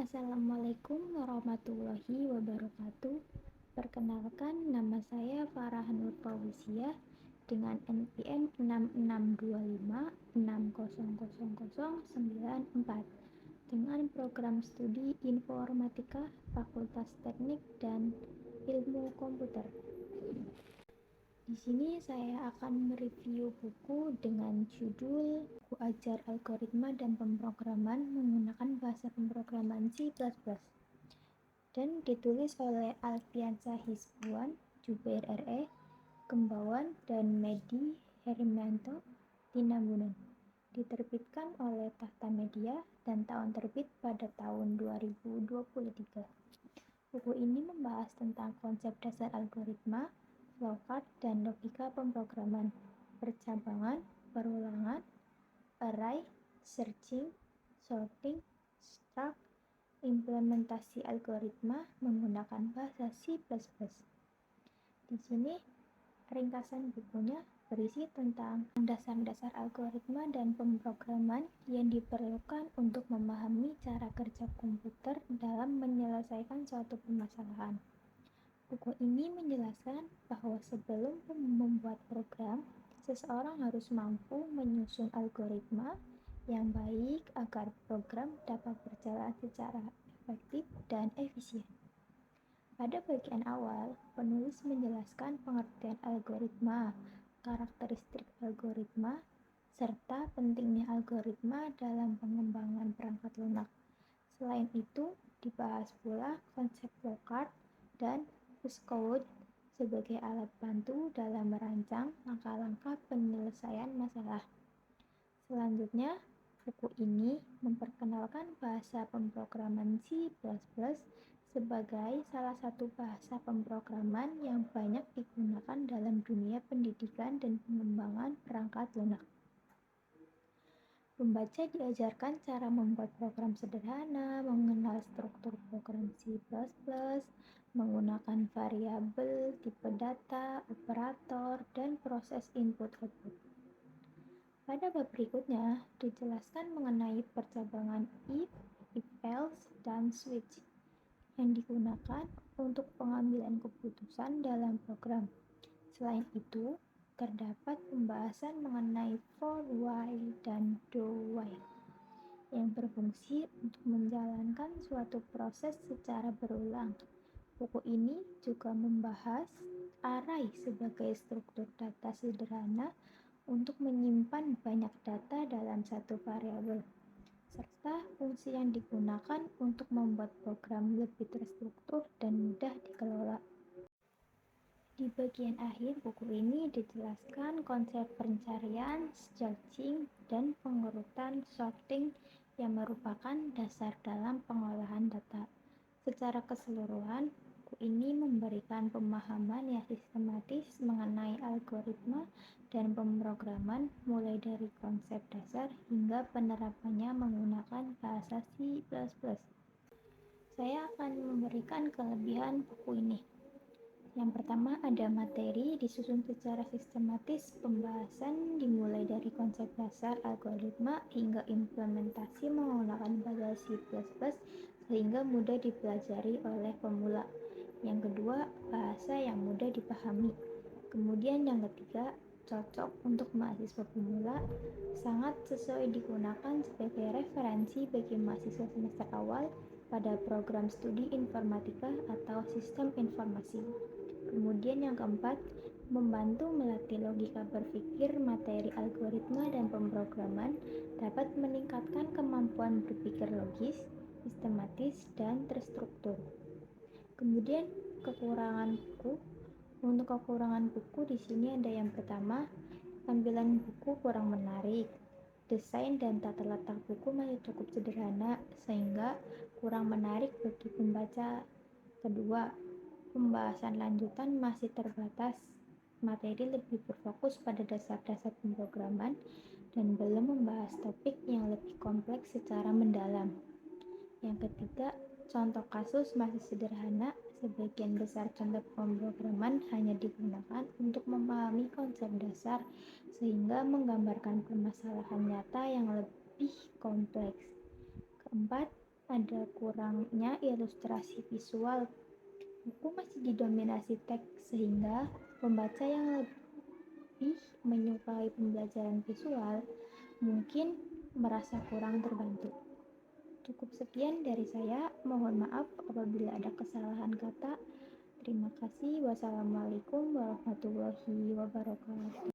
Assalamualaikum warahmatullahi wabarakatuh. Perkenalkan, nama saya Farah Nur Fauziah dengan NPM 6625600094 dengan program studi Informatika Fakultas Teknik dan Ilmu Komputer. Di sini saya akan mereview buku dengan judul Buku Ajar Algoritma dan Pemrograman Menggunakan Bahasa Pemrograman C++ dan ditulis oleh Alfiansyah Hizbuan, Jubair R.E., Kembawan, dan Medi Herimanto Tinambunan. Diterbitkan oleh Tahta Media dan tahun terbit pada tahun 2023. Buku ini membahas tentang konsep dasar algoritma, flowchart, dan logika pemrograman, percabangan, perulangan, array, searching, sorting, struct, implementasi algoritma menggunakan bahasa C++. Di sini ringkasan bukunya berisi tentang dasar-dasar algoritma dan pemrograman yang diperlukan untuk memahami cara kerja komputer dalam menyelesaikan suatu permasalahan. Buku ini menjelaskan bahwa sebelum membuat program, seseorang harus mampu menyusun algoritma yang baik agar program dapat berjalan secara efektif dan efisien. Pada bagian awal, penulis menjelaskan pengertian algoritma, karakteristik algoritma, serta pentingnya algoritma dalam pengembangan perangkat lunak. Selain itu, dibahas pula konsep flowchart dan postcode sebagai alat bantu dalam merancang langkah-langkah penyelesaian masalah. Selanjutnya, buku ini memperkenalkan bahasa pemrograman C++ sebagai salah satu bahasa pemrograman yang banyak digunakan dalam dunia pendidikan dan pengembangan perangkat lunak. Pembaca diajarkan cara membuat program sederhana, mengenal struktur program C++, menggunakan variabel, tipe data, operator, dan proses input-output. Pada bab berikutnya, dijelaskan mengenai percabangan if else, dan switch yang digunakan untuk pengambilan keputusan dalam program. Selain itu, terdapat pembahasan mengenai for while dan do while yang berfungsi untuk menjalankan suatu proses secara berulang. Buku ini juga membahas array sebagai struktur data sederhana untuk menyimpan banyak data dalam satu variabel, serta fungsi yang digunakan untuk membuat program lebih terstruktur dan mudah dikelola. Di bagian akhir buku ini dijelaskan konsep pencarian, searching, dan pengurutan sorting yang merupakan dasar dalam pengolahan data. Secara keseluruhan, buku ini memberikan pemahaman yang sistematis mengenai algoritma dan pemrograman mulai dari konsep dasar hingga penerapannya menggunakan bahasa C++. Saya akan memberikan kelebihan buku ini. Yang pertama, ada materi disusun secara sistematis. Pembahasan dimulai dari konsep dasar algoritma hingga implementasi menggunakan bahasa C++ sehingga mudah dipelajari oleh pemula. Yang kedua, bahasa yang mudah dipahami. Kemudian yang ketiga, cocok untuk mahasiswa pemula, sangat sesuai digunakan sebagai referensi bagi mahasiswa semester awal pada program studi informatika atau sistem informasi. Kemudian yang keempat, membantu melatih logika berpikir. Materi algoritma dan pemrograman dapat meningkatkan kemampuan berpikir logis, sistematis, dan terstruktur. Kemudian kekurangan buku. Untuk kekurangan buku di sini ada yang pertama, tampilan buku kurang menarik. Desain dan tata letak buku masih cukup sederhana sehingga kurang menarik bagi pembaca. Kedua, pembahasan lanjutan masih terbatas. Materi lebih berfokus pada dasar-dasar pemrograman dan belum membahas topik yang lebih kompleks secara mendalam. Yang ketiga, contoh kasus masih sederhana. Sebagian besar contoh pemrograman hanya digunakan untuk memahami konsep dasar sehingga menggambarkan permasalahan nyata yang lebih kompleks. Keempat, ada kurangnya ilustrasi visual. Buku masih didominasi teks sehingga pembaca yang lebih menyukai pembelajaran visual mungkin merasa kurang terbantu. Cukup sekian dari saya. Mohon maaf apabila ada kesalahan kata. Terima kasih. Wassalamualaikum warahmatullahi wabarakatuh.